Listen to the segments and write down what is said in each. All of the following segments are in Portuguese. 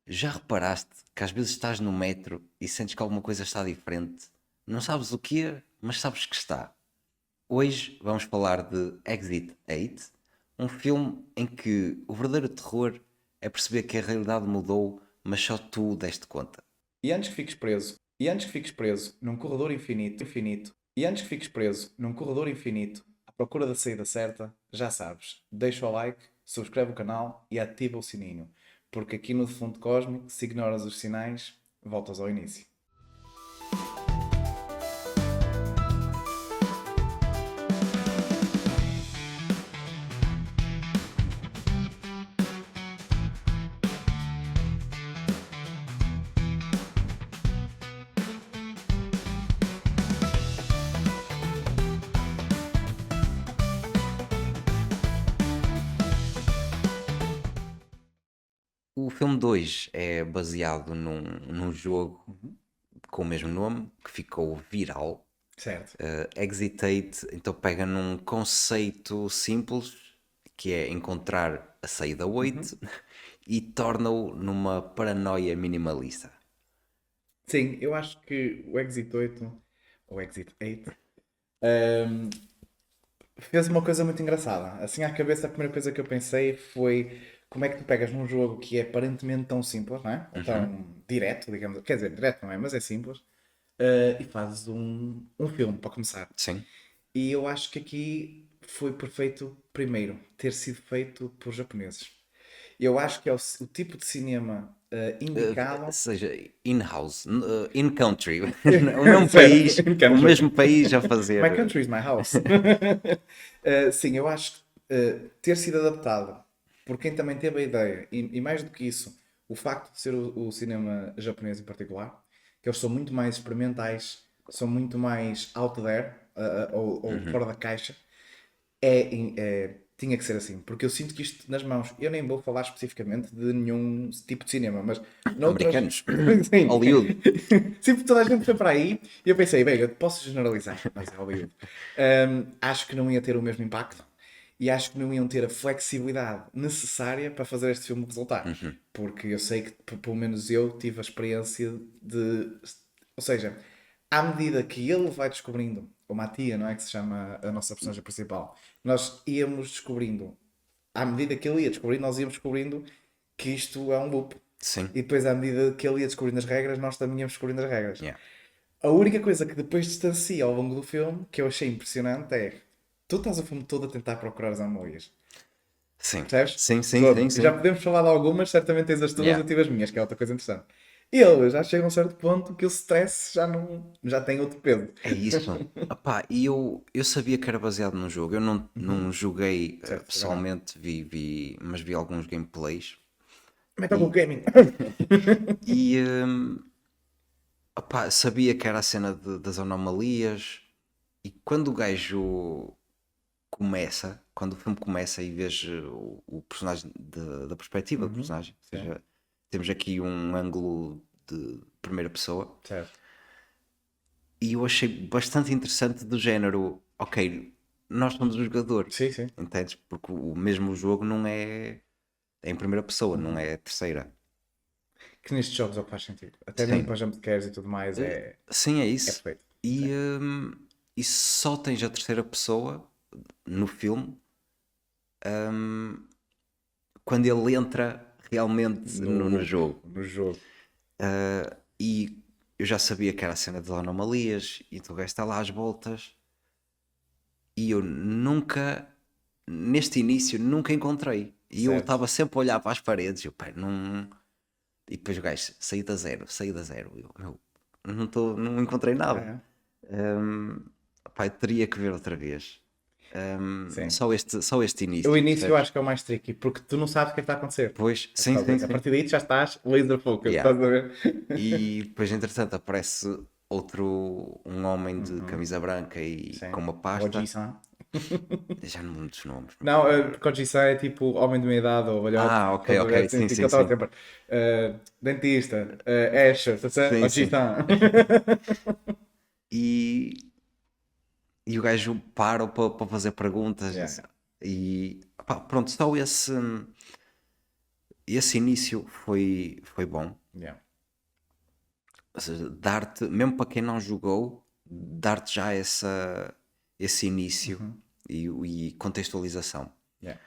Já reparaste que às vezes estás no metro e sentes que alguma coisa está diferente? Não sabes o que é, mas sabes que está. Hoje vamos falar de Exit 8, um filme em que o verdadeiro terror é perceber que a realidade mudou, mas só tu deste conta. E antes que fiques preso num corredor infinito, à procura da saída certa, já sabes, deixa o like, subscreve o canal e ativa o sininho, porque aqui no Defunto Cósmico, se ignoras os sinais, voltas ao início. O filme 2 é baseado num jogo com o mesmo nome, que ficou viral. Certo. Exit 8 então pega num conceito simples, que é encontrar a saída 8, e torna-o numa paranoia minimalista. Sim, eu acho que o Exit 8, ou Exit 8, ehm, fez uma coisa muito engraçada. Assim à cabeça, a primeira coisa que eu pensei foi como é que tu pegas num jogo que é aparentemente tão simples, não é? Ou Uhum. tão direto, digamos. Quer dizer, direto não é, mas é simples. E fazes um filme, para começar. Sim. E eu acho que aqui foi perfeito, primeiro, ter sido feito por japoneses. Eu acho que é o tipo de cinema indicado. Seja, in-house, in-country, o mesmo Certo, país, in o country. mesmo país a My fazer. country is my house. Sim, eu acho que ter sido adaptado por quem também teve a ideia, e mais do que isso, o facto de ser o cinema japonês em particular, que eles são muito mais experimentais, são muito mais out there, ou fora da caixa, tinha que ser assim, porque eu sinto que isto nas mãos, eu nem vou falar especificamente de nenhum tipo de cinema, mas noutras. Americanos, Sim, Hollywood. sim, porque toda a gente foi para aí e eu pensei, bem, eu posso generalizar, mas é Hollywood. Acho que não ia ter o mesmo impacto e acho que não iam ter a flexibilidade necessária para fazer este filme resultar, porque eu sei que, pelo menos eu, tive a experiência de. Ou seja, à medida que ele vai descobrindo, ou Matia, não é que se chama a nossa personagem principal, nós íamos descobrindo, à medida que ele ia descobrindo, nós íamos descobrindo que isto é um loop. Sim, E depois, à medida que ele ia descobrindo as regras, nós também íamos descobrindo as regras. yeah. A única coisa que depois distancia ao longo do filme, que eu achei impressionante, é tu estás o filme todo a tentar procurar as anomalias. Sim, Percebes? sim, sim, sim, Todo. E já sim. podemos falar de algumas, certamente tens as tuas, Yeah. eu tive as minhas, que é outra coisa interessante. Ele já chega a um certo ponto que o stress já não já tem outro peso. É isso. Epá, e eu sabia que era baseado num jogo. Eu não joguei Certo, também não. pessoalmente, mas vi alguns gameplays. Metal Gear E, Gaming. e epá, sabia que era a cena das anomalias. E quando o gajo começa, quando o filme começa e vês o personagem da perspectiva do Uhum. personagem, ou Sim, seja, temos aqui um ângulo de primeira pessoa. certo. E eu achei bastante interessante do género, ok, nós somos o jogador, Sim, sim. entendes? Porque o mesmo jogo não é em primeira pessoa, não Uhum. é a terceira. Que nestes jogos é o que faz sentido. Até mesmo Sim, para jumpscares e tudo mais sim, é é isso. perfeito. E, Sim. hum, e só tens a terceira pessoa no filme quando ele entra realmente No no loop, jogo. no jogo. E eu já sabia que era a cena das anomalias, e então o gajo está lá às voltas, e eu nunca, neste início, nunca encontrei. E eu Certo. estava sempre a olhar para as paredes, e eu, pá, não. E depois o gajo, saída zero. Eu não encontrei É, nada. é. Hum, pá, eu teria que ver outra vez. Sim. Só este O início, início eu percebes? acho que é o mais tricky, porque tu não sabes o que é que está a acontecer. Pois, sim, sim, A sim. partir daí tu já estás laser focus, Yeah. estás a ver? E depois, entretanto, aparece um homem de Uhum. camisa branca e com Sim. uma O pasta. Oji-san. Já não me lembro dos nomes, meu. Não, porque o Oji-san é tipo homem de meia idade ou velhote, Ah, ok, estás a ok, ver? Assim, sim, que ele sim, estava sim. sempre dentista, Asher, Sim, sim. Oji-san. E, e o gajo para para fazer perguntas Yeah. e pá, pronto, só esse. esse início foi bom. Yeah. Ou seja, dar-te, mesmo para quem não jogou, dar-te já esse início e contextualização. Yeah.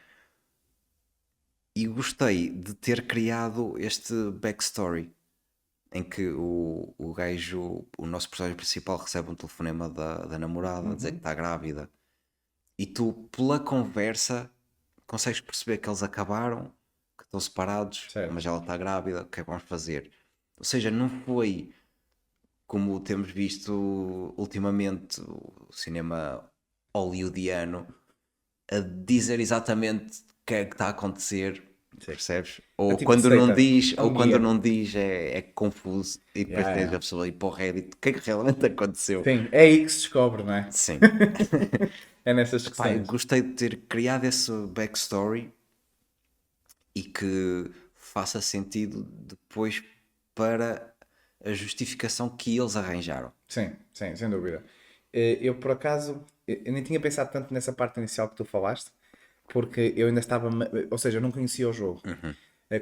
E gostei de ter criado este backstory em que o gajo, o nosso personagem principal, recebe um telefonema da namorada a dizer que está grávida. E tu, pela conversa, consegues perceber que eles acabaram, que estão separados, Certo. mas ela está grávida, o que é que vamos fazer? Ou seja, não foi como temos visto ultimamente o cinema hollywoodiano a dizer exatamente o que é que está a acontecer, percebes? Ou tipo quando não receita, diz, é ou um quando guia. não diz é confuso e depois Yeah, tens yeah. a pessoa ir para o Reddit, o que é que realmente aconteceu? Sim, é aí que se descobre, não é? Sim. É nessas Pá, eu questões. gostei de ter criado esse backstory e que faça sentido depois para a justificação que eles arranjaram. Sim, sim, sem dúvida. Eu, por acaso, eu nem tinha pensado tanto nessa parte inicial que tu falaste, porque eu ainda estava. Ou seja, eu não conhecia o jogo.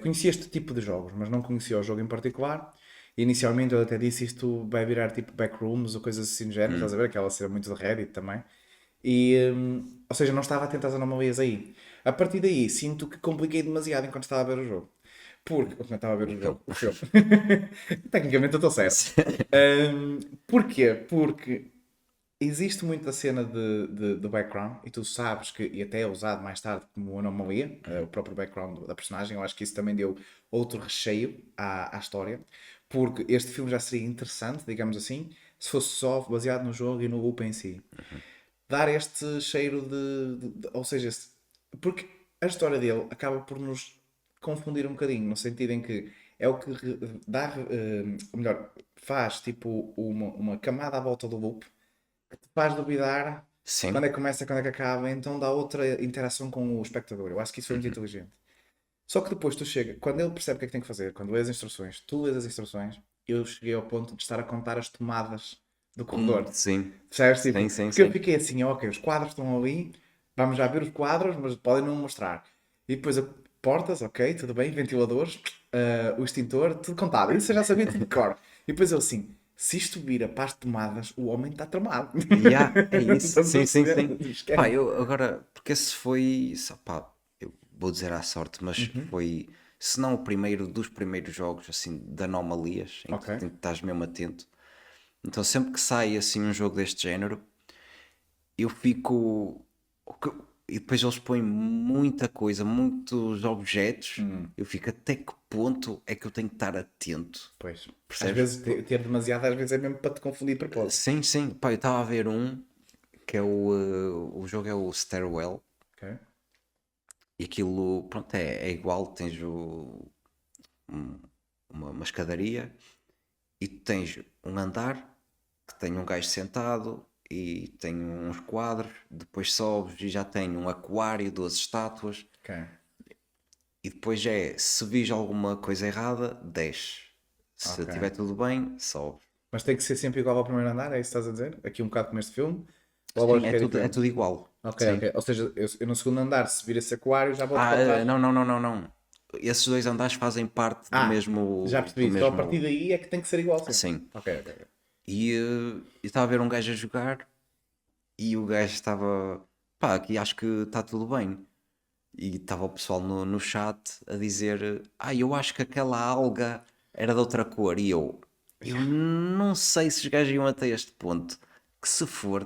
Conhecia este tipo de jogos, mas não conhecia o jogo em particular. E inicialmente eu até disse isto vai virar tipo backrooms ou coisas assim do género, estás a ver? Aquela cena muito de Reddit também. Ou seja, não estava atento às anomalias aí. A partir daí, sinto que compliquei demasiado enquanto estava a ver o jogo. Porque. Enquanto estava a ver o jogo, o filme. Tecnicamente eu estou certo. Porquê? Porque existe muito a cena de background e tu sabes que, e até é usado mais tarde como anomalia, o próprio background da personagem. Eu acho que isso também deu outro recheio à história, porque este filme já seria interessante, digamos assim, se fosse só baseado no jogo e no loop em si. Dar este cheiro ou seja, porque a história dele acaba por nos confundir um bocadinho, no sentido em que é o que dá, ou melhor, faz tipo uma camada à volta do loop faz duvidar Sim. quando é que começa e quando é que acaba, então dá outra interação com o espectador. Eu acho que isso foi muito inteligente. Só que depois tu chega, quando ele percebe o que é que tem que fazer, quando lê as instruções, tu lês as instruções, eu cheguei ao ponto de estar a contar as tomadas do corredor. Sim. Percebes? Tipo, Sim, sim, porque eu sim. fiquei assim, ok, os quadros estão ali, vamos já ver os quadros, mas podem não mostrar. E depois portas, ok, tudo bem, ventiladores, o extintor, tudo contado. Isso eu já sabia tudo de cor. E depois eu assim, se isto vira para as tomadas, o homem está tramado. Yeah, é isso. Estás a Sim, sim, perceber? sim. Pá, Esquece. eu agora, porque esse foi, pá, eu vou dizer à sorte, mas foi, se não o primeiro dos primeiros jogos, assim, de anomalias, Ok. em que estás mesmo atento. Então, sempre que sai, assim, um jogo deste género, eu fico. E depois eles põem muita coisa, muitos objetos, eu fico até que ponto é que eu tenho que estar atento, Pois. Às percebes? vezes ter demasiado, às vezes é mesmo para te confundir de propósito. Sim, sim, pá, eu estava a ver um que é o jogo é o Stairwell. Ok. E aquilo, pronto, é igual, tens uma escadaria e tu tens um andar que tem um gajo sentado e tem uns quadros, depois sobes e já tem um aquário, duas estátuas Ok. e depois se vis alguma coisa errada, desce. Se Ok. estiver tudo bem, sobe. Mas tem que ser sempre igual ao primeiro andar, é isso que estás a dizer? Aqui um bocado como este filme? Ou a Sim, lógica é é diferente? tudo igual. Ok, Sim. ok. Ou seja, eu no segundo andar, se vir esse aquário, já volto para trás. Não, não, não, não, não. Esses dois andares fazem parte Já do percebi. Só a partir mesmo. daí é que tem que ser igual sempre. Sim. Ok, ok, ok. E eu estava a ver um gajo a jogar e o gajo estava, pá, aqui acho que está tudo bem. E estava o pessoal no chat a dizer, eu acho que aquela alga era de outra cor. E eu não sei se os gajos iam até este ponto, que se for,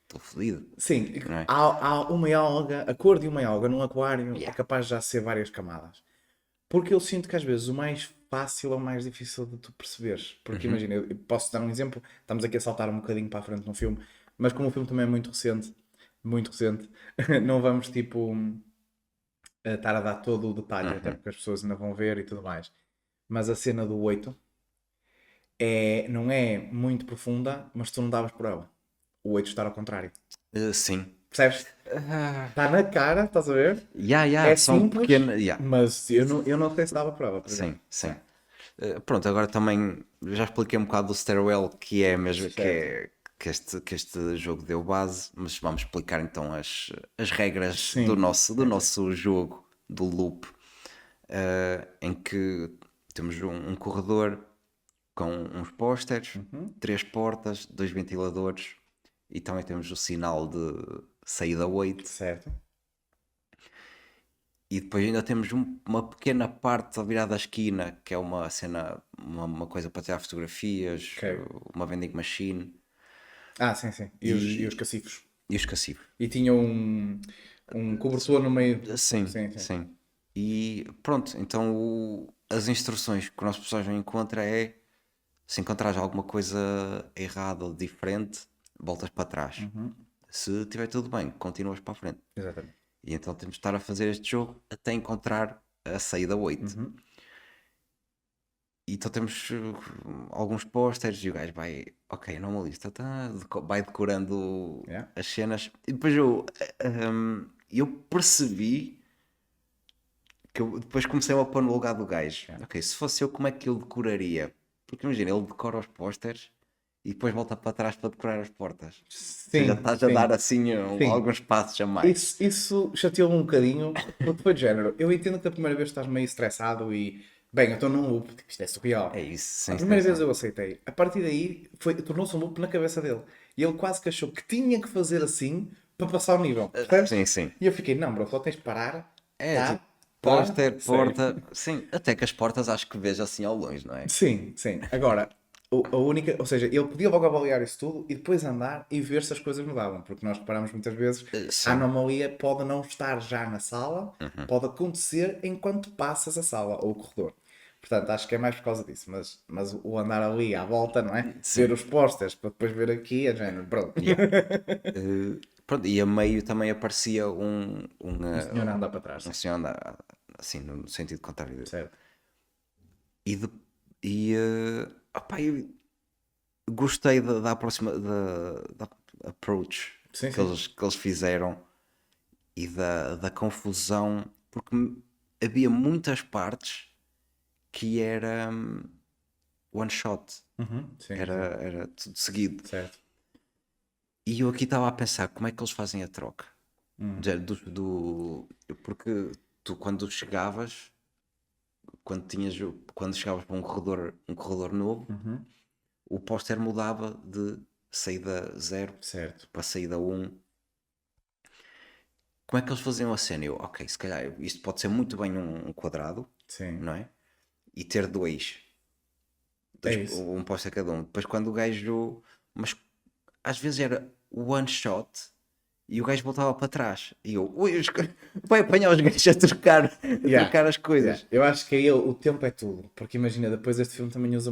estou fodido, Sim, não é? há uma alga, a cor de uma alga num aquário é Yeah. capaz de já ser várias camadas. Porque eu sinto que às vezes o mais fácil é o mais difícil de tu perceberes. Porque imagina, eu posso dar um exemplo, estamos aqui a saltar um bocadinho para a frente no filme, mas como o filme também é muito recente, não vamos tipo a estar a dar todo o detalhe, até porque as pessoas ainda vão ver e tudo mais. Mas a cena do 8 não é muito profunda, mas tu não davas por ela. O 8 está ao contrário. Sim. Percebes? Está na cara, estás a ver? É São simples, pequenas. mas eu não sei se dava prova, por exemplo. Sim, sim. Pronto, agora também já expliquei um bocado do Stairwell, que é mesmo Certo. que este jogo deu base, mas vamos explicar então as regras Sim, do sim, sim. nosso jogo, do loop. em que temos um corredor com uns pósteres, 3 portas, 2 ventiladores e também temos o sinal de saída 8. Certo. E depois ainda temos uma pequena parte ao virar da esquina, que é uma cena, uma coisa para tirar fotografias, Ok. uma vending machine Ah, sim, sim. E os e, cacifros. e os cacifros. E tinha um cobertor no meio. Sim, Sim, sim. sim. E pronto, então as instruções que o nosso personagem encontra é se encontrares alguma coisa errada ou diferente, voltas para trás. Se estiver tudo bem, continuas para a frente. Exatamente. E então temos de estar a fazer este jogo até encontrar a saída 8. E então temos alguns pósteres e o gajo vai, ok, numa lista, tá, vai decorando Yeah. as cenas. E depois eu percebi que eu depois comecei a pôr no lugar do gajo. Yeah. Ok, se fosse eu, como é que eu decoraria? Porque imagina, ele decora os pósteres e depois volta para trás para decorar as portas. Ou seja, Sim, estás a sim. dar assim Sim. alguns passos a mais. Isso chateou-me um bocadinho, porque foi de género. Eu entendo que a primeira vez estás meio estressado e, bem, eu estou num loop, tipo, isto é surreal. É isso, A sem primeira vez extensão. eu aceitei. A partir daí, tornou-se um loop na cabeça dele. E ele quase que achou que tinha que fazer assim para passar o nível. Percebes? Sim, sim. E eu fiquei, não, bro, só tens de parar. É Tá? tipo, Tá? póster, Sério. porta. Sim, até que as portas acho que vejo assim ao longe, não é? Sim, sim. Agora, a única, ou seja, ele podia logo avaliar isso tudo e depois andar e ver se as coisas mudavam, porque nós reparamos muitas vezes a Sim. anomalia pode não estar já na sala, pode acontecer enquanto passas a sala ou o corredor. Portanto, acho que é mais por causa disso, mas o andar ali à volta, não é? Ver Sim. os posters para depois ver aqui, é género, pronto. Yeah. Pronto, e a meio também aparecia O senhor anda para trás, um sim. senhor assim, no sentido contrário dele. Certo. E, de, opá, eu gostei da da approach Sim, que sim. eles fizeram e da confusão, porque havia muitas partes que era one shot, Uhum. Sim, era, sim. era tudo seguido. Certo. E eu aqui estava a pensar como é que eles fazem a troca. Hum. Porque tu quando chegavas, quando chegavas para um corredor novo, Uhum. o póster mudava de saída 0 Certo. para saída 1. Como é que eles faziam a cena? Eu, ok, se calhar isto pode ser muito bem um quadrado, Sim. não é? E ter É isso. um póster cada um. Depois quando o gajo. Mas às vezes era one shot e o gajo voltava para trás. E eu, ui, vai apanhar os gajos a Yeah, trocar as yeah. coisas. Eu acho que aí o tempo é tudo. Porque imagina, depois este filme também usa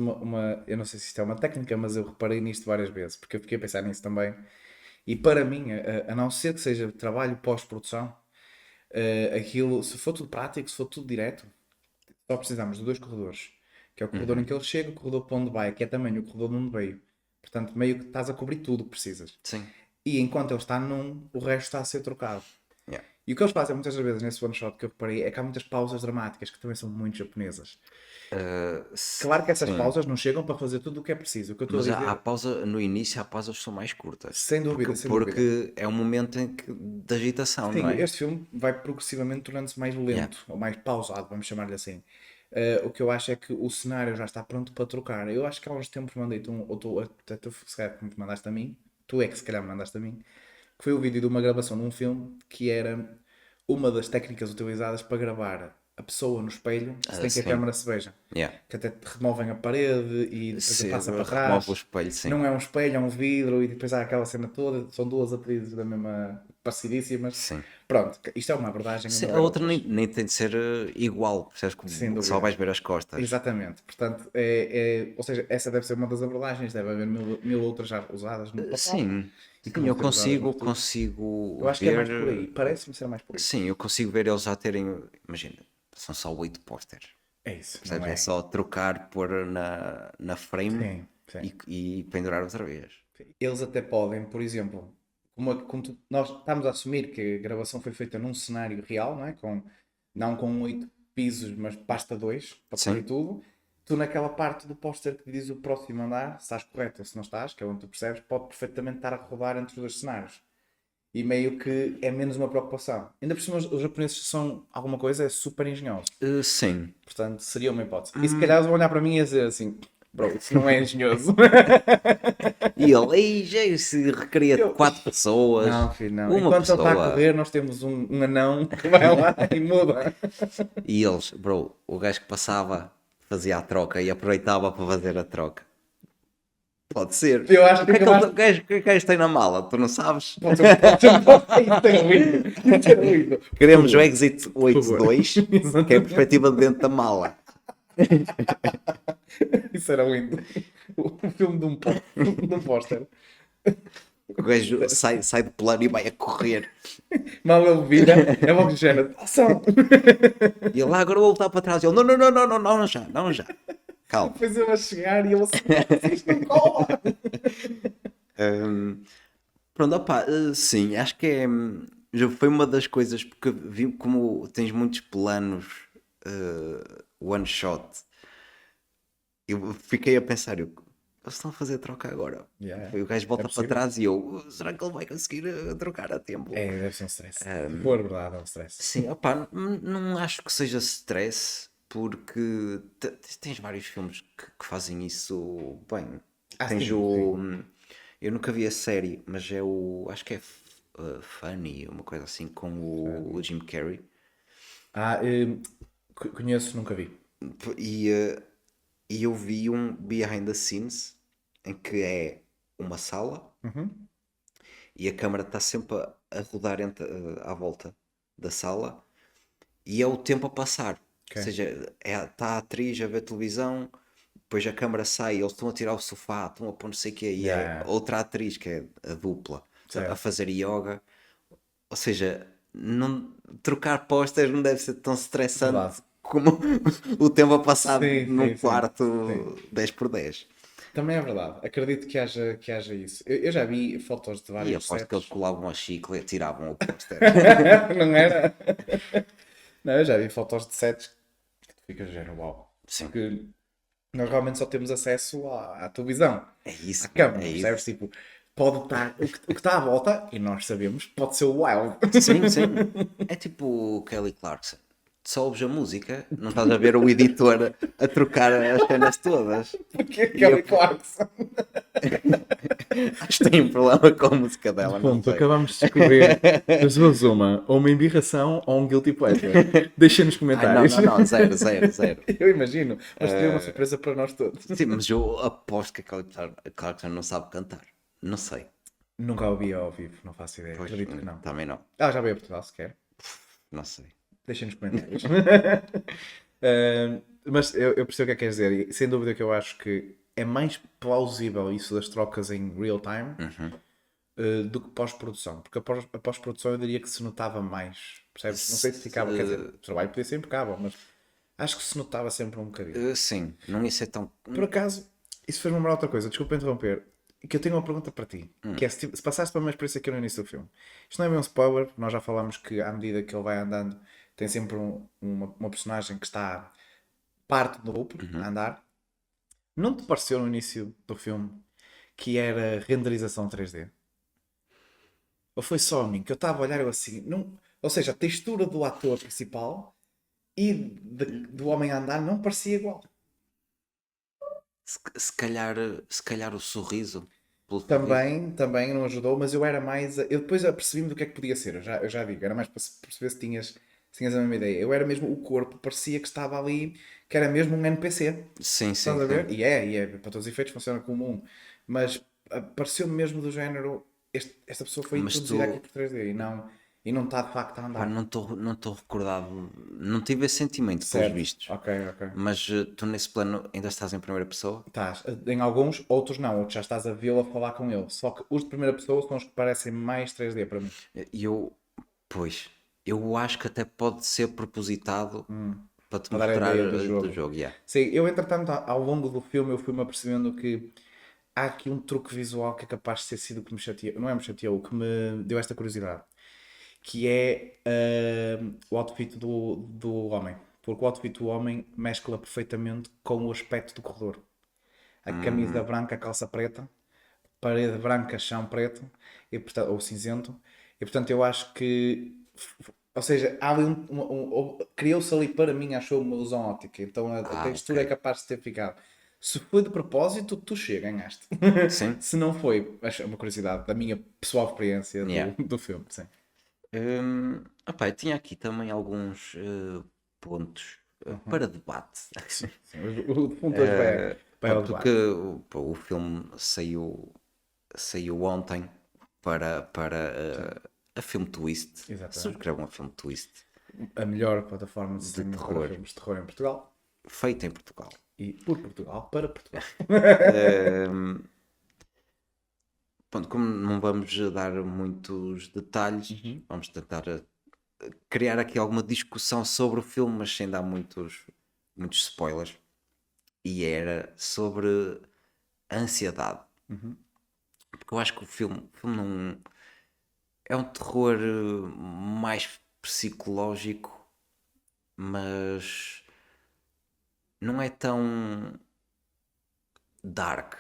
eu não sei se isto é uma técnica, mas eu reparei nisto várias vezes, porque eu fiquei a pensar nisso também. E para mim, a não ser que seja trabalho pós-produção, aquilo, se for tudo prático, se for tudo direto, só precisamos de dois corredores. Que é o corredor em que ele chega, o corredor para onde vai, que é também o corredor de onde veio. Portanto, meio que estás a cobrir tudo o que precisas. Sim. E enquanto ele está num, o resto está a ser trocado. Yeah. E o que eles fazem muitas das vezes nesse one shot que eu reparei é que há muitas pausas dramáticas que também são muito japonesas. Claro que essas Sim. pausas não chegam para fazer tudo o que é preciso. O que eu estou a Mas há dizer, pausa, no início há pausas que são mais curtas. sem Porque, dúvida, sem dúvida. porque é um momento de agitação, não Sim, é? este filme vai progressivamente tornando-se mais Yeah. lento, ou mais pausado, vamos chamar-lhe assim. O que eu acho é que o cenário já está pronto para trocar. Eu acho que há uns tempos mandei-te ou tu, até tu, se calhar, me mandaste a mim, tu é que se calhar me mandaste a mim, que foi o vídeo de uma gravação de um filme que era uma das técnicas utilizadas para gravar a pessoa no espelho sem que a Sim. câmara se veja. Yeah. Que até removem a parede e depois Se, passa para remove o trás. espelho, sim. Não é um espelho, é um vidro e depois há aquela cena toda. São duas atrizes da mesma parecidíssimas. Sim. Pronto, isto é uma abordagem, Sim, não a haver outra outras. nem tem de ser igual, percebes? Sem Que só dúvida. vais ver as costas. Exatamente. Portanto, ou seja, essa deve ser uma das abordagens. Deve haver mil outras já usadas no passado Sim, e que sim, vão eu ser usadas no futuro. consigo Eu acho que é ver. mais por aí. Parece-me ser mais por aí. Sim, eu consigo ver eles já terem. Imagina, são só 8 pósteres. É isso, não Percebes? É é? só trocar, pôr na frame Sim, sim. e pendurar outra vez. Eles até podem, por exemplo, nós estamos a assumir que a gravação foi feita num cenário real, não é? Não com 8 pisos, mas basta dois para cobrir Sim, tudo. Tu naquela parte do póster que diz o próximo andar, se estás correto ou se não estás, que é onde tu percebes, pode perfeitamente estar a rodar entre os dois cenários. e meio que é menos uma preocupação. Ainda por cima, os japoneses são alguma coisa, é super engenhosos. Sim. Portanto, seria uma hipótese. E se calhar eles vão olhar para mim e dizer assim: bro, isso não é engenhoso. E ele, ei, já se requeria Eu, quatro pessoas, não, filho, não. uma Enquanto ele está a pessoa. correr, nós temos um anão que vai lá e muda. E eles, bro, o gajo que passava fazia a troca e aproveitava para fazer a troca. Pode ser. Eu acho O que que é que, ele, acabaste. o que é que o gajo tem na mala? Tu não sabes? Isso tem ruído. Isso tem ruído. Por Queremos o favor, Exit por favor. 82, que é a perspectiva de dentro da mala. Isso era lindo. O filme de um póster. O gajo sai do plano e vai a correr. Mal ele vira, é logo de género. Ação! E ele, agora vou voltar para trás. E ele, não, não, não, não, não, não já, não já. Calma. Depois eu a chegar e ele assim, isto não cola! Pronto, opá, sim, acho que é, já foi uma das coisas, porque vi como tens muitos planos one shot. Eu fiquei a pensar, eles estão a fazer troca agora. Yeah, O gajo é volta para possível. trás e eu, será que ele vai conseguir trocar a tempo? É, deve ser um stress. Se for verdade, é um stress. Sim, opá, não acho que seja stress, porque tens vários filmes que fazem isso bem. Ah, Tens sim, sim. o. Eu nunca vi a série, mas é o. Acho que é Funny, uma coisa assim, com o Jim Carrey. Ah, conheço, nunca vi. E, e eu vi um behind the scenes em que é uma sala Uhum. e a câmara está sempre a rodar à volta da sala e é o tempo a passar. Ou Ok. seja, está a atriz a ver televisão, depois a câmara sai, eles estão a tirar o sofá, estão a pôr não sei o quê, e Yeah, é yeah. outra atriz, que é a dupla, a Certo. fazer yoga. Ou seja, não, trocar pósteres não deve ser tão Verdade. estressante como o tempo a passar Sim, num sim, sim. Sim. quarto 10 por 10. Também é verdade. Acredito que haja isso. Eu já vi fotos de E vários aposto que eles sets. colavam a chicle e tiravam o póster. Não era? Não, eu já vi fotos de sets que tu ficas género, uau. Sim, Porque nós realmente só temos acesso à televisão, é à isso, câmara, é percebes? isso. Tipo, pode estar, o que está à volta, e nós sabemos, pode ser o wild. Sim, sim. É tipo o Kelly Clarkson. Só ouves a música, não estás a ver o editor a trocar as cenas todas. Porque é E eu Kelly Clarkson. acho que tem um problema com a música dela, não Ponto, sei. acabamos de descobrir das duas uma, ou uma embirração ou um guilty pleasure. Deixem nos Ai, não, comentários. não, não, zero, zero, zero. Eu imagino, mas seria uma surpresa para nós todos. Sim, mas eu aposto que a Kelly Clarkson não sabe cantar. Não sei. Nunca a ouvi ao vivo, não faço ideia. Pois, Acredito que não. também não. Ela já veio a Portugal sequer. Não sei. Deixem nos comentários. Mas eu percebo o que é que queres dizer. E sem dúvida que eu acho que é mais plausível isso das trocas em real time do que pós-produção. Porque a pós-produção eu diria que se notava mais. Percebes? Não sei se ficava, quer dizer, o trabalho podia ser impecável, mas acho que se notava sempre um bocadinho. Sim, não ia ser tão. Por acaso, isso fez-me lembrar outra coisa, desculpa interromper, que eu tenho uma pergunta para ti, que é se passaste pela mesma experiência que eu no início do filme. Isto não é bem um spoiler, nós já falámos que à medida que ele vai andando, tem sempre uma personagem que está parte do grupo a andar. Não te pareceu no início do filme que era renderização 3D? Ou foi só a mim? Que eu estava a olhar eu assim, não... ou seja, a textura do ator principal e do homem a andar não parecia igual. Se calhar o sorriso. Pelo sorriso. Também não ajudou, mas eu era mais. Eu depois apercebi-me do que é que podia ser. Eu já digo, era mais para perceber se tinhas a mesma ideia. Eu era mesmo o corpo, parecia que estava ali, que era mesmo um NPC. Sim, sim, Estás a ver? sim. E é, para todos os efeitos funciona como um. Mas pareceu-me mesmo do género. Esta pessoa foi Mas introduzida aqui tu. por 3D e não está de facto a Pá, andar. não estou recordado. Não tive esse sentimento, pelos Certo, vistos. ok, ok. Mas tu nesse plano ainda estás em primeira pessoa? Estás. Em alguns, outros não. Outros já estás a vê-lo a falar com ele. Só que os de primeira pessoa são os que parecem mais 3D para mim. E eu. Pois. Eu acho que até pode ser propositado para te Para dar a mostrar ideia do do jogo. jogo. Yeah. Sim, eu entretanto, ao longo do filme, eu fui-me apercebendo que há aqui um truque visual que é capaz de ter sido o que me chateou, não é me chateou, o que me deu esta curiosidade, que é o outfit do homem. Porque o outfit do homem mescla perfeitamente com o aspecto do corredor. A camisa branca, a calça preta, parede branca, chão preto, ou cinzento, E portanto eu acho que, ou seja, há ali criou-se ali para mim, achou uma ilusão óptica. Então a Ah, textura é ok. capaz de ter ficado. Se foi de propósito, tu chega, ganhaste. Sim, Se não foi, acho uma curiosidade da minha pessoal experiência yeah. do filme, sim. Opá, eu tinha aqui também alguns pontos Uhum. para debate. Sim, sim. O fundo hoje vai ao Pronto, porque debate. pá, o filme saiu ontem para Sim, a Film Twist. exatamente. Subscrevam a Film Twist A melhor plataforma de de streaming para terror, filmes de terror em Portugal feita em Portugal. e por Portugal, para Portugal. Ahm, Pronto, como não vamos dar muitos detalhes, Uhum. vamos tentar criar aqui alguma discussão sobre o filme, mas sem dar muitos spoilers. E era sobre a ansiedade. Uhum. Porque eu acho que o filme não é um terror mais psicológico, mas não é tão dark.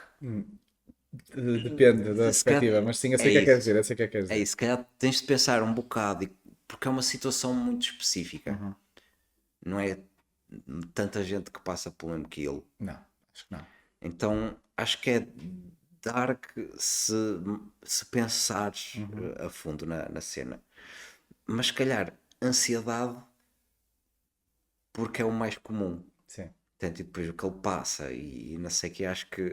Depende da Se calhar, perspectiva, mas sim, eu é sei o que é que queres isso. dizer, eu sei o que é que queres É dizer. isso. Se calhar tens de pensar um bocado, porque é uma situação muito específica. Uhum. Não é tanta gente que passa por mesmo que ele. Não, acho que não. Então acho que é dark se pensares Uhum. a fundo na cena. Mas se calhar ansiedade porque é o mais comum. Sim. Portanto, e depois o que ele passa e não sei o que,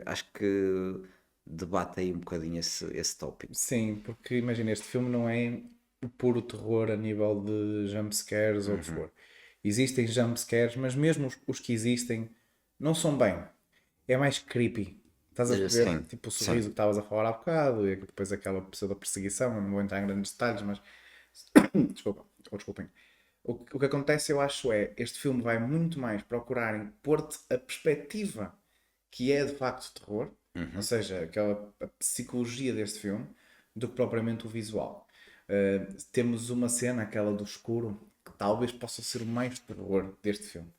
acho que debate aí um bocadinho esse tópico. Sim, porque imagina, este filme não é o puro terror a nível de jumpscares ou o que Uhum. for. Existem jumpscares, mas mesmo os que existem não são bem. É mais creepy. Estás a perceber? Sim, Tipo o sim. sorriso que estavas a falar há bocado e depois aquela pseudo perseguição. Eu não vou entrar em grandes detalhes, mas desculpa, ou desculpem. O que acontece, eu acho, é este filme vai muito mais procurar em pôr-te a perspectiva que é de facto terror, ou Uhum. seja, aquela a psicologia deste filme, do que propriamente o visual. Temos uma cena, aquela do escuro, que talvez possa ser o mais terror deste filme.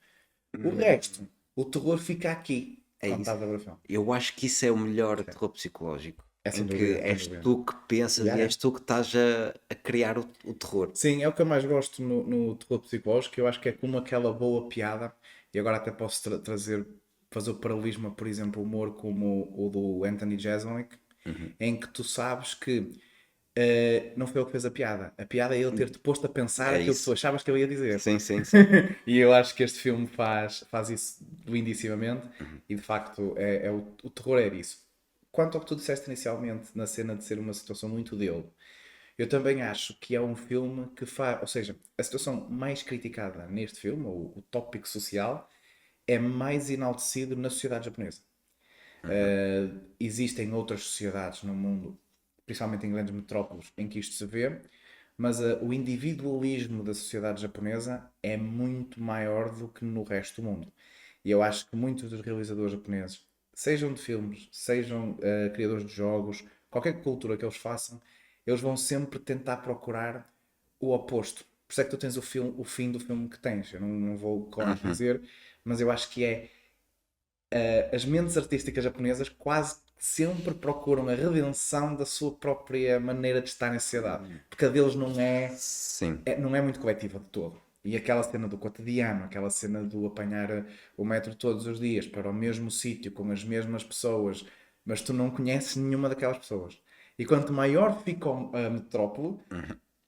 O resto, o terror fica aqui, É quando isso. estás a ver o filme. Eu acho que isso é o melhor terror psicológico. É Em sem que dúvida, sem és dúvida. tu que pensas Yeah, e yeah. és tu que estás a criar o terror. Sim, é o que eu mais gosto no terror psicológico. Eu acho que é como aquela boa piada, e agora até posso trazer, fazer o paralelismo, por exemplo, humor como o do Anthony Jeselnik, Uhum. em que tu sabes que não foi ele que fez a piada. A piada é ele ter-te posto a pensar É aquilo que tu isso. achavas que ele ia dizer. Sim, sim, sim. E eu acho que este filme faz isso lindissimamente, e de facto o terror é disso. Quanto ao que tu disseste inicialmente, na cena de ser uma situação muito dele, eu também acho que é um filme que faz. Ou seja, a situação mais criticada neste filme, ou o tópico social, é mais enaltecido na sociedade japonesa. Existem outras sociedades no mundo, principalmente em grandes metrópoles, em que isto se vê, mas o individualismo da sociedade japonesa é muito maior do que no resto do mundo. E eu acho que muitos dos realizadores japoneses, sejam de filmes, sejam criadores de jogos, qualquer cultura que eles façam, eles vão sempre tentar procurar o oposto. Por isso é que tu tens o fim do filme que tens. Eu não vou claro Uhum. dizer, mas eu acho que é as mentes artísticas japonesas quase sempre procuram a redenção da sua própria maneira de estar em sociedade. Porque a deles Sim. não é muito coletiva de todo. E aquela cena do cotidiano, aquela cena do apanhar o metro todos os dias para o mesmo sítio, com as mesmas pessoas, mas tu não conheces nenhuma daquelas pessoas. E quanto maior fica a metrópole,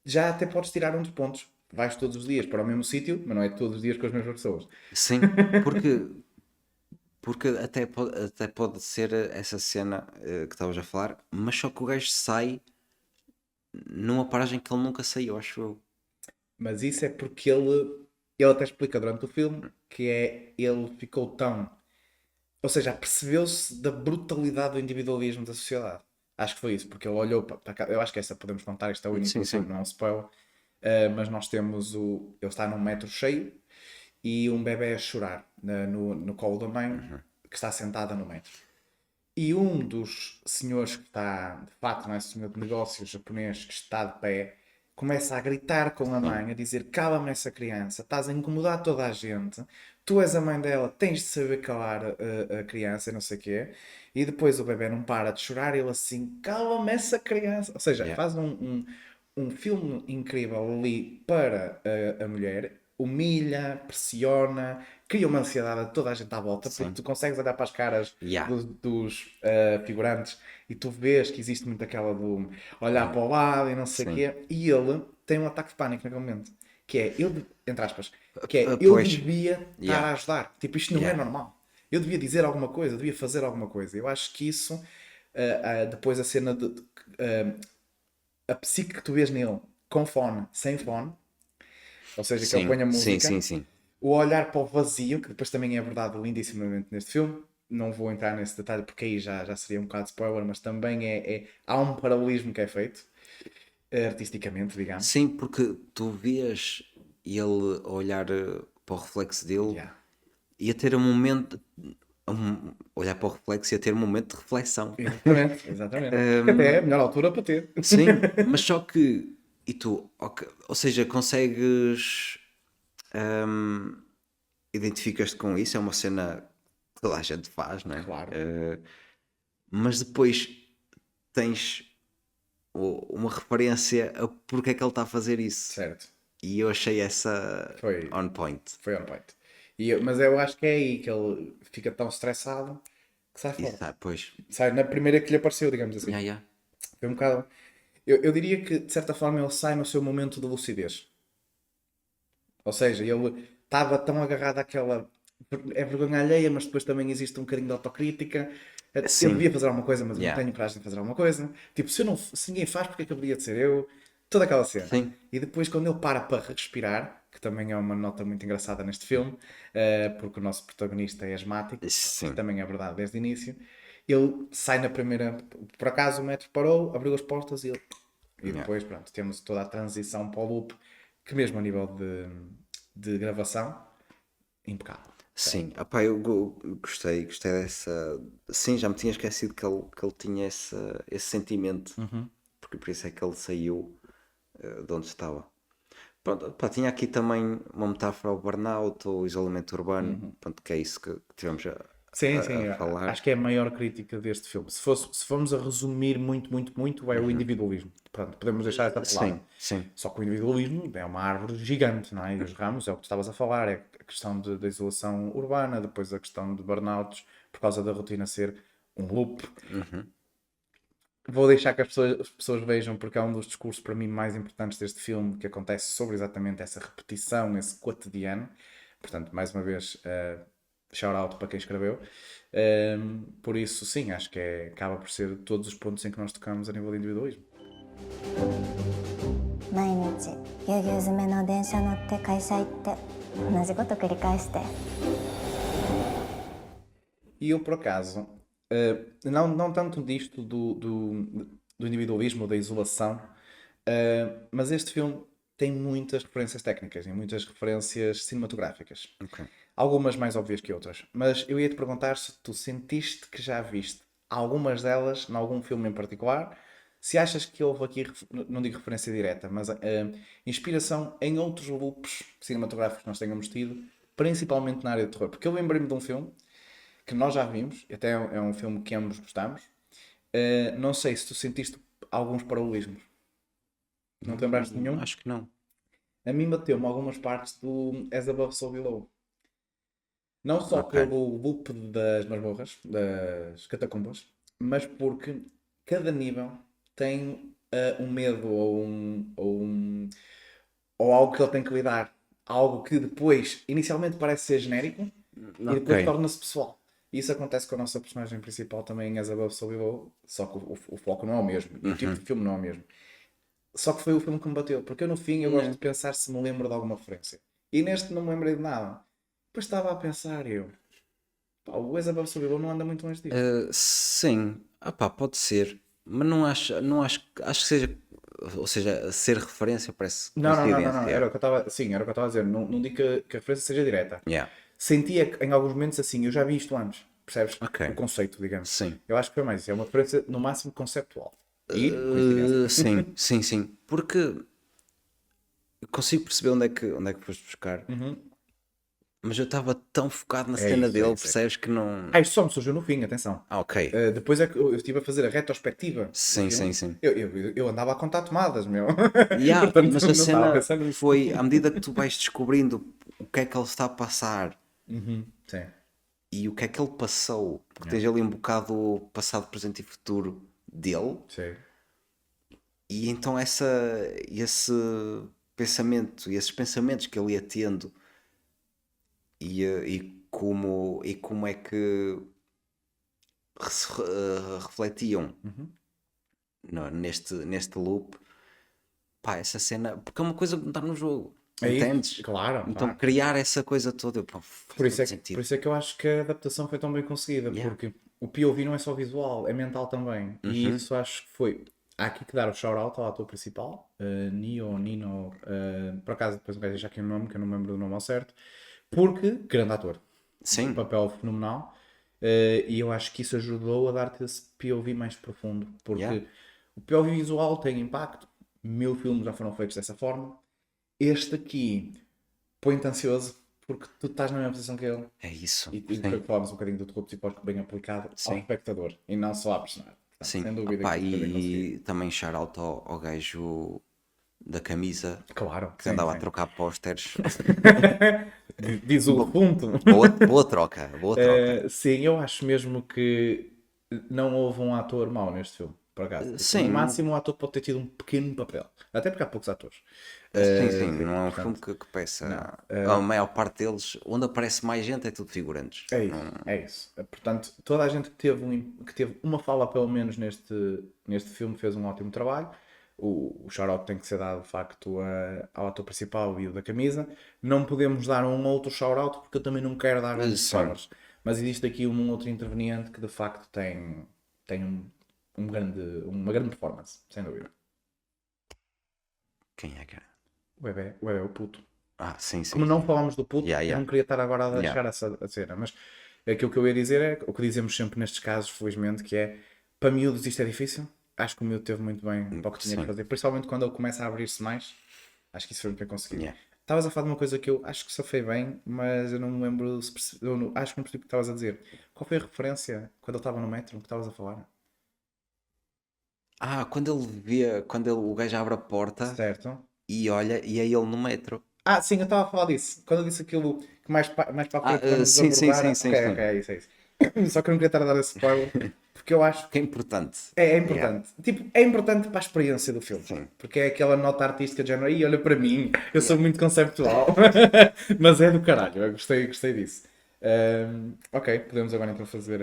já até podes tirar um dos pontos. Vais todos os dias para o mesmo sítio, mas não é todos os dias com as mesmas pessoas. Sim. Porque até pode ser essa cena que estavas a falar, mas só que o gajo sai numa paragem que ele nunca saiu, acho eu. Mas isso é porque ele até explica durante o filme que ele ficou tão. Ou seja, percebeu-se da brutalidade do individualismo da sociedade. Acho que foi isso, porque ele olhou para cá. Eu acho que essa podemos contar, isto é o início Sim, do filme, sim. não é um spoiler. Mas nós temos Ele está num metro cheio e um bebê a chorar no colo da mãe que está sentada no metro. E um dos senhores que está, de fato, não é senhor de negócios japonês, que está de pé, começa a gritar com a Sim. mãe, a dizer: cala-me essa criança, estás a incomodar toda a gente, tu és a mãe dela, tens de saber calar a criança e não sei o quê. E depois o bebê não para de chorar e ele assim: cala-me essa criança. Ou seja, Yeah. faz um um filme incrível ali para a mulher, humilha, pressiona, cria uma ansiedade a toda a gente à volta, porque Sim. tu consegues olhar para as caras Yeah. dos figurantes e tu vês que existe muito aquela do olhar para o lado e não sei o Sim. quê, e ele tem um ataque de pânico naquele momento, que é, entre aspas, que é, eu Pois. devia estar Yeah. a ajudar, tipo, isto não é Yeah. normal. Eu devia dizer alguma coisa, eu devia fazer alguma coisa. Eu acho que isso, depois a cena a psique que tu vês nele, com fone, sem fone, ou seja, que ele Sim, põe a sim, música, sim, sim. o olhar para o vazio, que depois também é abordado lindissimamente neste filme. Não vou entrar nesse detalhe porque aí já seria um bocado de spoiler, mas também há um paralelismo que é feito, artisticamente, digamos. Sim, porque tu vias ele a olhar para o reflexo dele Yeah. e a ter um momento, olhar para o reflexo e a ter um momento de reflexão. Exatamente, exatamente. Que até é a melhor altura para ter. Sim, mas só que, e tu, ok, ou seja, consegues, identificas-te com isso, é uma cena que toda a gente faz, não é? Claro. Mas depois tens uma referência a porque é que ele está a fazer isso. Certo. E eu achei essa Foi, on point. foi on point. Mas eu acho que é aí que ele fica tão estressado que sai fora. Isso, pois. Sai na primeira que lhe apareceu, digamos assim. Yeah, yeah. Foi um bocado. Eu diria que, de certa forma, ele sai no seu momento de lucidez. Ou seja, ele estava tão agarrado àquela. É vergonha alheia, mas depois também existe um bocadinho de autocrítica. Eu Sim, devia fazer alguma coisa, mas eu não yeah. tenho coragem de fazer alguma coisa. Tipo, se ninguém faz, porque é que eu deveria de ser eu? Toda aquela cena. Sim, E depois, quando ele para respirar, que também é uma nota muito engraçada neste filme, porque o nosso protagonista é asmático, que sim. também é verdade desde o início, ele sai na primeira. Por acaso o metro parou, abriu as portas e ele. E Yeah. depois, pronto, temos toda a transição para o loop, que mesmo a nível de gravação, impecável. Sim, opá, eu gostei dessa. Sim, já me tinha esquecido que ele tinha esse sentimento, porque por isso é que ele saiu de onde estava. Pronto, pá, tinha aqui também uma metáfora ao burnout ou isolamento urbano, pronto, que é isso que tivemos Sim, sim, a falar. acho que é a maior crítica deste filme. Se formos a resumir muito, muito, muito, é o individualismo. Pronto, podemos deixar esta palavra. Sim, sim, Só que o individualismo é uma árvore gigante, não é? E os ramos é o que tu estavas a falar, é a questão da isolação urbana, depois a questão de burnouts, por causa da rotina ser um loop. Vou deixar que as pessoas vejam, porque é um dos discursos para mim mais importantes deste filme, que acontece sobre exatamente essa repetição, esse cotidiano. Portanto, mais uma vez, shout out para quem escreveu. Por isso, sim, acho que acaba por ser todos os pontos em que nós tocamos a nível de individualismo. 毎日ぎゅうぎゅう詰めの電車乗って会社行って同じこと繰り返して E eu, por acaso, não tanto disto do individualismo, da isolação, mas este filme tem muitas referências técnicas e muitas referências cinematográficas. ok. Algumas mais óbvias que outras. Mas eu ia te perguntar se tu sentiste que já viste algumas delas, em algum filme em particular, se achas que houve aqui, não digo referência direta, mas inspiração em outros loops cinematográficos que nós tenhamos tido, principalmente na área de terror. Porque eu lembrei-me de um filme que nós já vimos, e até é um filme que ambos gostamos. Não sei se tu sentiste alguns paralelismos. Não te lembraste de nenhum? Acho que não. A mim bateu-me algumas partes do As Above, So Below. Não só Ok. pelo loop das masmorras, das catacumbas, mas porque cada nível tem um medo ou algo que ele tem que lidar. Algo que depois, inicialmente parece ser genérico e depois Ok. torna-se pessoal. E isso acontece com a nossa personagem principal também em As Above, So Below, só que o foco não é o mesmo e o tipo de filme não é o mesmo. Só que foi o filme que me bateu, porque eu no fim eu gosto de pensar se me lembro de alguma referência. E neste não me lembrei de nada. Depois estava a pensar eu, pá, o As Above, So Below não anda muito longe disto. Sim, pá, pode ser, mas acho que seja, ou seja, ser referência parece Não, coincidência. era o que eu estava, sim, era o que eu estava a dizer. Não digo que a referência seja direta. Yeah. Sentia que em alguns momentos assim, eu já vi isto antes, percebes? Ok. O conceito, digamos. Sim. Eu acho que foi mais isso, é uma referência no máximo conceptual. E coincidência. Sim, porque eu consigo perceber onde é que foste buscar, Mas eu estava tão focado na É cena isso, é dele, isso, é percebes que não. Ah, isto só me surgiu no fim, atenção. Ok. Depois é que eu estive a fazer a retrospectiva do Sim, sim, filme. sim. Eu andava a contar tomadas, meu. Yeah, Portanto, mas a não estava a cena pensar nisso. foi, à medida que tu vais descobrindo o que é que ele está a passar Sim. e o que é que ele passou, porque Yeah. tens ali um bocado o passado, presente e futuro dele, Sim. e então esse pensamento e esses pensamentos que ele ia tendo e como é que refletiam neste loop, pá, essa cena, porque é uma coisa que não está no jogo, É isso, entendes? claro, Então claro. criar essa coisa toda, pá, faz Por isso, todo é que, por sentido. isso é que eu acho que a adaptação foi tão bem conseguida, Yeah. porque o POV não é só visual, é mental também. E isso acho que foi. Há aqui que dar o shout-out ao ator principal, Nino, por acaso depois um gajo deixa aqui o nome, que eu não me lembro do nome ao certo, porque, grande ator, Sim, papel fenomenal, e eu acho que isso ajudou a dar-te esse POV mais profundo, porque Yeah. o POV visual tem impacto, 1000 filmes já foram feitos dessa forma, este aqui põe-te ansioso porque tu estás na mesma posição que ele. é isso. E Sim, falámos um bocadinho do terror psicológico bem aplicado ao sim, espectador e não só à personagem. Portanto, sim. sem dúvida Opá, que isso foi bem conseguido. e também shout-out ao gajo da camisa Claro, que sim, andava a sim. trocar pósteres. Diz o defunto. Boa troca, boa troca. Sim, eu acho mesmo que não houve um ator mau neste filme, por acaso. Tipo, no Sim, máximo, o ator pode ter tido um pequeno papel. Até porque há poucos atores. sim, sim, Sim, não é um filme portanto, que não. peça. A maior parte deles, onde aparece mais gente, é tudo figurantes. É isso, Não, é isso. Portanto, toda a gente que teve uma fala, pelo menos, neste filme, fez um ótimo trabalho. O shout-out tem que ser dado, de facto, ao ator principal e o da camisa. Não podemos dar um outro shout-out, porque eu também não quero dar grandes sim. spoilers. Mas existe aqui um outro interveniente que, de facto, tem uma grande performance, sem dúvida. Quem é, cara? O bebé, o puto. Ah, sim, sim. Como não Sim. falámos do puto, Yeah, eu yeah. não queria estar agora a deixar Yeah. essa a cena, mas aquilo que eu ia dizer é o que dizemos sempre nestes casos, felizmente, que é para miúdos isto é difícil. Acho que o miúdo teve muito bem para o que tinha que Sim. fazer, principalmente quando ele começa a abrir-se mais. Acho que isso foi muito bem conseguido. Yeah. Estavas a falar de uma coisa que eu acho que safei bem, mas eu não me lembro se acho que não percebi o que estavas a dizer. Qual foi a referência quando ele estava no metro que estavas a falar? Quando o gajo abre a porta Certo? e olha, e é ele no metro. Ah, sim, eu estava a falar disso. Quando eu disse aquilo que mais para a frente vamos Sim, sim, sim, abordar. sim, Ok, sim. ok, é isso, é isso. Só que eu não queria estar a dar esse spoiler, porque eu acho Que é importante. é Yeah. importante. Tipo, é importante para a experiência do filme. Sim. Porque é aquela nota artística de género, "Ih, olha para mim, eu sou muito conceptual." Mas é do caralho, eu gostei disso. Ok, podemos agora então fazer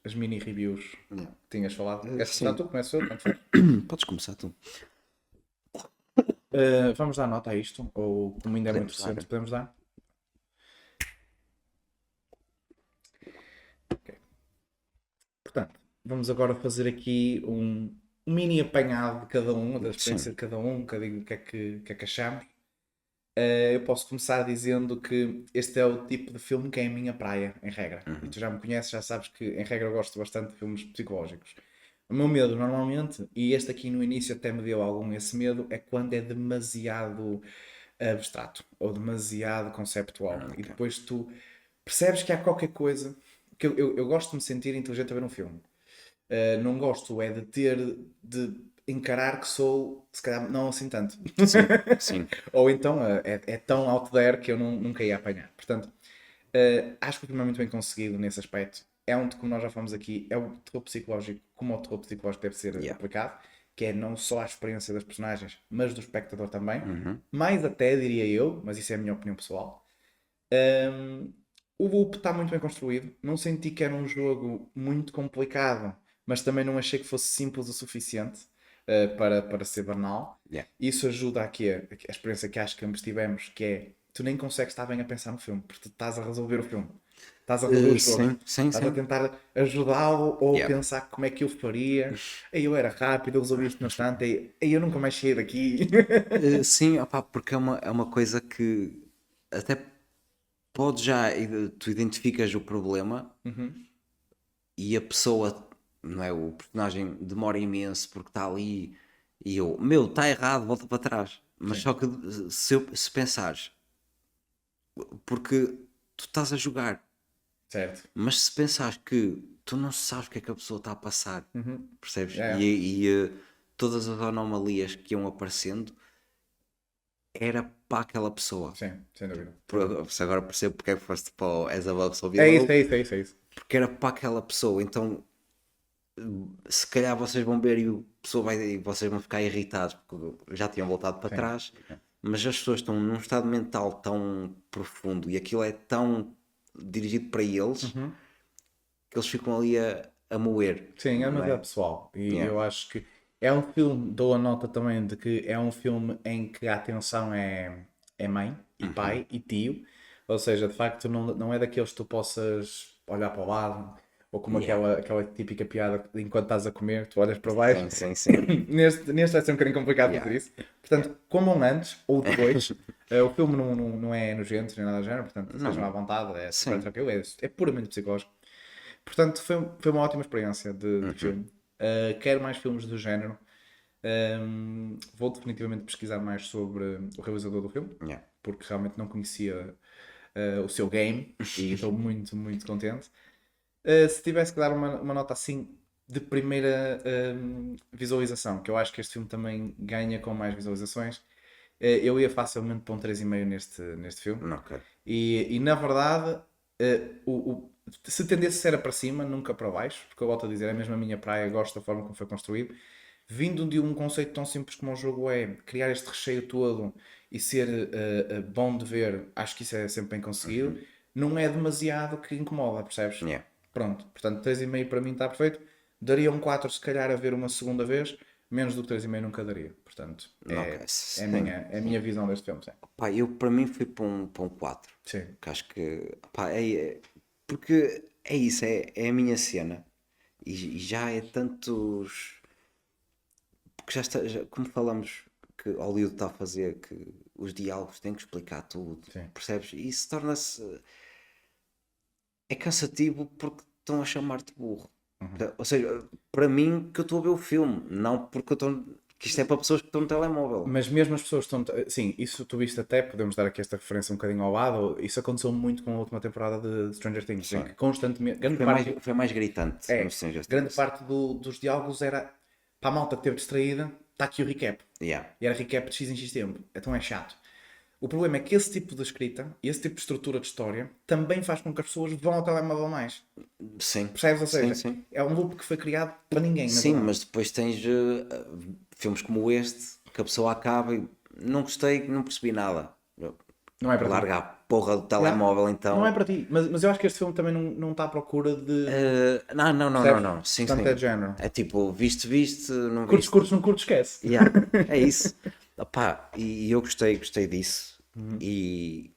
as mini reviews que tinhas falado. Queres começar Sim. tu? Começo eu? Tanto faz. Podes começar tu. Vamos dar nota a isto? Ou como ainda é muito Podemos dar. recente, podemos dar? Ok. Portanto, vamos agora fazer aqui um mini apanhado de cada um, da experiência Sim. de cada um bocadinho do que é que achamos. Eu posso começar dizendo que este é o tipo de filme que é a minha praia, em regra. E tu já me conheces, já sabes que em regra eu gosto bastante de filmes psicológicos. O meu medo normalmente, e este aqui no início até me deu algum esse medo, é quando é demasiado abstrato ou demasiado conceptual. E depois tu percebes que há qualquer coisa que eu gosto de me sentir inteligente a ver um filme. Não gosto é de encarar que sou, se calhar, não assim tanto. Sim. Ou então é tão out there que eu nunca ia apanhar. Portanto, acho que o filme é muito bem conseguido nesse aspecto. É um, como nós já falamos aqui, é o terror psicológico, como o terror psicológico deve ser Yeah. aplicado, que é não só a experiência das personagens, mas do espectador também. Mais até, diria eu, mas isso é a minha opinião pessoal. O loop está muito bem construído. Não senti que era um jogo muito complicado, mas também não achei que fosse simples o suficiente para ser banal. Yeah. Isso ajuda aqui a experiência que acho que ambos tivemos, que é tu nem consegues estar bem a pensar no filme, porque tu estás a resolver o filme. Estás a resolver o jogo. Sim, Estás a sim. tentar ajudá-lo ou Yeah. pensar como é que eu faria. Aí eu era rápido, eu resolvi isto no instante. Aí eu nunca mais saí daqui. Sim, opá, porque é uma coisa que até pode já, tu identificas o problema e a pessoa, não é? O personagem demora imenso porque está ali e está errado, volta para trás. Mas só que se pensares, porque tu estás a jogar. Certo. Mas se pensares que tu não sabes o que é que a pessoa está a passar, percebes? É. Todas as anomalias que iam aparecendo era para aquela pessoa. Sim, sem dúvida. Se agora percebo porque é que foste para o As Above So É Below, isso, é isso, é isso, é isso. porque era para aquela pessoa. Então, se calhar vocês vão ver e vocês vão ficar irritados porque já tinham voltado para trás, mas as pessoas estão num estado mental tão profundo e aquilo é tão dirigido para eles que eles ficam ali a moer. Sim, é não demasiado pessoal. E Yeah. eu acho que é um filme, dou a nota também de que é um filme em que a atenção é mãe e pai e tio. Ou seja, de facto, não é daqueles que tu possas olhar para o lado, ou como aquela típica piada de enquanto estás a comer, tu olhas para baixo. Sim, sim, sim. Neste vai ser um bocadinho complicado Yeah. fazer isso. Portanto, comam antes ou depois. O filme não é nojento nem nada do género, portanto, estejam à vontade, é super Sim. tranquilo, é puramente psicológico. Portanto, foi uma ótima experiência de filme. Quero mais filmes do género. Vou definitivamente pesquisar mais sobre o realizador do filme, Yeah. porque realmente não conhecia o seu game e estou muito, muito contente. Se tivesse que dar uma nota assim de primeira visualização, que eu acho que este filme também ganha com mais visualizações, eu ia facilmente para um 3,5 neste filme. Ok. E na verdade, se tendesse a ser para cima, nunca para baixo, porque eu volto a dizer, é mesmo a minha praia, gosto da forma como foi construído. Vindo de um conceito tão simples como o jogo é, criar este recheio todo e ser bom de ver, acho que isso é sempre bem conseguido. Não é demasiado que incomoda, percebes? Yeah. Pronto, portanto 3,5 para mim está perfeito. Daria um 4 se calhar a ver uma segunda vez, menos do que 3,5 nunca daria. Portanto, Ok, é a minha visão deste filme. Sim. Pá, eu para mim fui para um 4. Sim. Que acho que pá, porque é isso, é a minha cena. E já é tantos. Porque já está, como falamos que Hollywood está a fazer, que os diálogos têm que explicar tudo, Sim. percebes? E isso torna-se. É cansativo porque estão a chamar-te burro. Ou seja, para mim que eu estou a ver o filme, não porque eu estou. Que isto é para pessoas que estão no telemóvel. Mas mesmo as pessoas estão. Sim, isso tu viste até, podemos dar aqui esta referência um bocadinho ao lado. Isso aconteceu muito com a última temporada de Stranger Things, em que constantemente. Foi mais gritante. É, no Stranger grande Things. parte dos diálogos era para a malta que esteve distraída, está aqui o recap. Yeah. E era recap de X em X tempo. Então é chato. O problema é que esse tipo de escrita, esse tipo de estrutura de história, também faz com que as pessoas vão ao telemóvel mais. Sim. Percebes? Ou seja, Sim. é um loop que foi criado para ninguém. na Sim, verdade. mas depois tens filmes como este que a pessoa acaba e não gostei, não percebi nada. Não é para ti. Larga a porra do telemóvel então. Não é para ti. Mas eu acho que este filme também não está à procura de. Não. Sim, Portanto, sim. é de género. É tipo, viste, não Curtos, viste. curtos, não curtos, esquece. Yeah, é isso. Opá, e eu gostei disso. E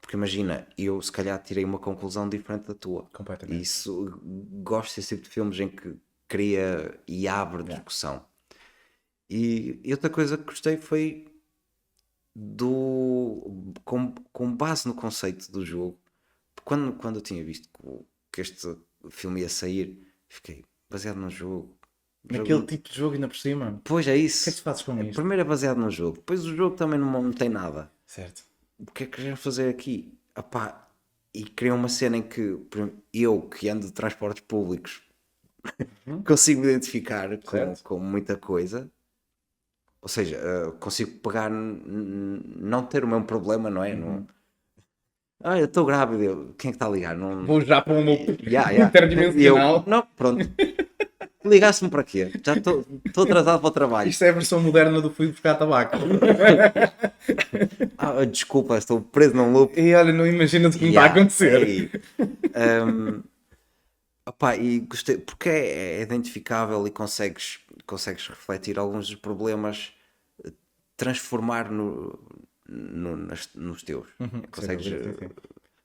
porque imagina, eu se calhar tirei uma conclusão diferente da tua. Completamente. E isso, gosto desse tipo de filmes em que cria e abre discussão. E outra coisa que gostei foi com base no conceito do jogo. Quando eu tinha visto que este filme ia sair, fiquei baseado no jogo. Naquele tipo de jogo ainda por cima. Pois é isso. O que é que tu fazes com isto? Primeiro é baseado no jogo, depois o jogo também não tem nada. Certo. O que é que queres fazer aqui? Epá, e criou uma cena em que por exemplo, eu que ando de transportes públicos consigo me identificar com muita coisa. Ou seja, consigo pegar, não ter o mesmo problema, não é? Eu estou grávido. Quem é que está a ligar? Não... Vou já para um loop Yeah. interdimensional. Não, pronto. Ligaste-me para quê? Já estou atrasado para o trabalho. Isto é a versão moderna do fui buscar tabaco. Desculpa, estou preso num loop. E olha, não imaginas o que me está a acontecer. E gostei, porque é identificável e consegues refletir alguns dos problemas, transformar nos teus. Consegues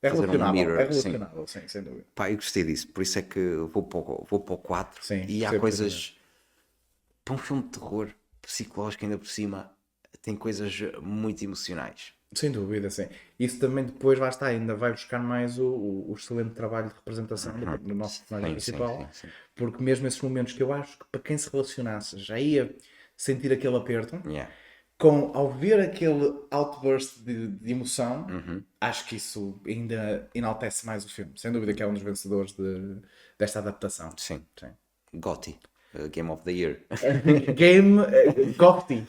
É fazer relacionável, mirror, sim, sem dúvida. Pá, eu gostei disso, por isso é que vou para o 4. Sim, e há sempre coisas para um filme de terror psicológico ainda por cima, tem coisas muito emocionais. Sem dúvida, sim. Isso também depois, lá está, ainda vai buscar mais o excelente trabalho de representação do nosso personagem principal. Sim. Porque mesmo esses momentos que eu acho que para quem se relacionasse já ia sentir aquele aperto, Yeah. ao ver aquele outburst de emoção, acho que isso ainda enaltece mais o filme. Sem dúvida que é um dos vencedores desta adaptação. Sim. Sim. GOTY, Game of the Year. Game Gofty.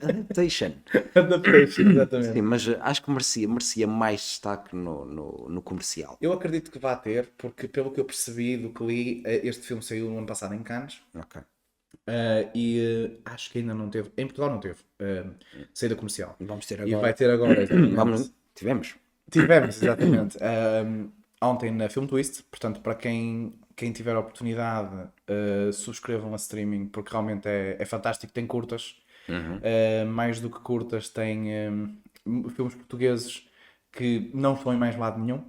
Adaptation. Adaptation, exatamente. Sim, mas acho que merecia mais destaque no comercial. Eu acredito que vai ter, porque pelo que eu percebi do que li, este filme saiu no ano passado em Cannes. Ok. Acho que ainda não teve, em Portugal não teve saída comercial. Vamos ter E agora. vai ter agora, exatamente. Tivemos. Tivemos, exatamente. Ontem na Film Twist, portanto, para quem tiver a oportunidade, subscrevam a streaming, porque realmente é fantástico. Tem curtas, mais do que curtas, tem filmes portugueses que não estão em mais lado nenhum.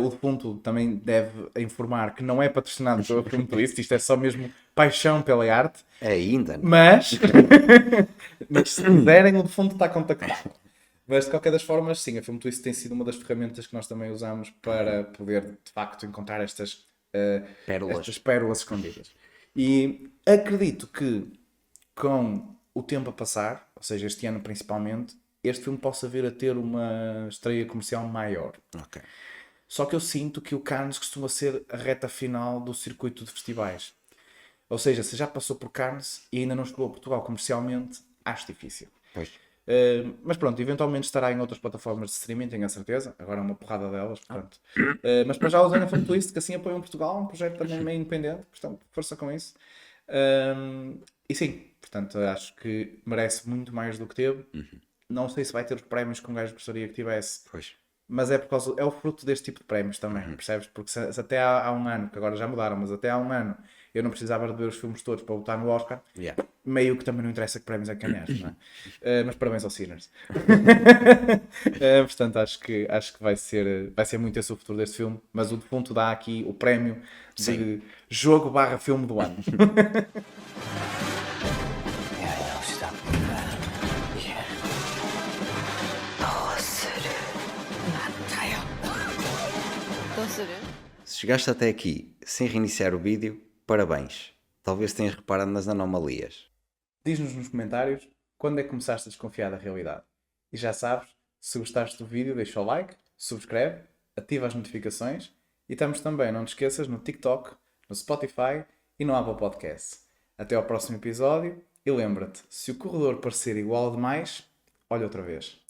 O defunto também deve informar que não é patrocinado pela Film Twist, isto é só mesmo paixão pela arte. Ainda. Mas se quiserem, o defunto está contactado. Mas de qualquer das formas, sim, a Film Twist tem sido uma das ferramentas que nós também usamos para poder de facto encontrar estas pérolas escondidas. E acredito que com o tempo a passar, ou seja, este ano principalmente, este filme possa vir a ter uma estreia comercial maior. Ok. Só que eu sinto que o Cannes costuma ser a reta final do circuito de festivais. Ou seja, se já passou por Cannes e ainda não chegou a Portugal comercialmente, acho difícil. Pois. Mas pronto, eventualmente estará em outras plataformas de streaming, tenho a certeza. Agora é uma porrada delas, portanto. Mas para já usei a Film Twist, que assim apoia Portugal, um projeto também meio independente, portanto, força com isso. E sim, portanto, acho que merece muito mais do que teve. Não sei se vai ter os prémios que um gajo gostaria que tivesse, Pois. mas é o fruto deste tipo de prémios também, percebes? Porque se até há um ano, que agora já mudaram, mas até há um ano eu não precisava de ver os filmes todos para votar no Oscar, Yeah. meio que também não interessa que prémios é que ganhaste, não é? Mas parabéns aos Sinners. Portanto, acho que vai ser muito esse o futuro deste filme, mas o defunto dá aqui o prémio de Sim. jogo/filme do ano. Se chegaste até aqui sem reiniciar o vídeo, parabéns. Talvez tenhas reparado nas anomalias. Diz-nos nos comentários quando é que começaste a desconfiar da realidade. E já sabes, se gostaste do vídeo, deixa o like, subscreve, ativa as notificações e estamos também, não te esqueças, no TikTok, no Spotify e no Apple Podcast. Até ao próximo episódio e lembra-te, se o corredor parecer igual ao demais, olha outra vez.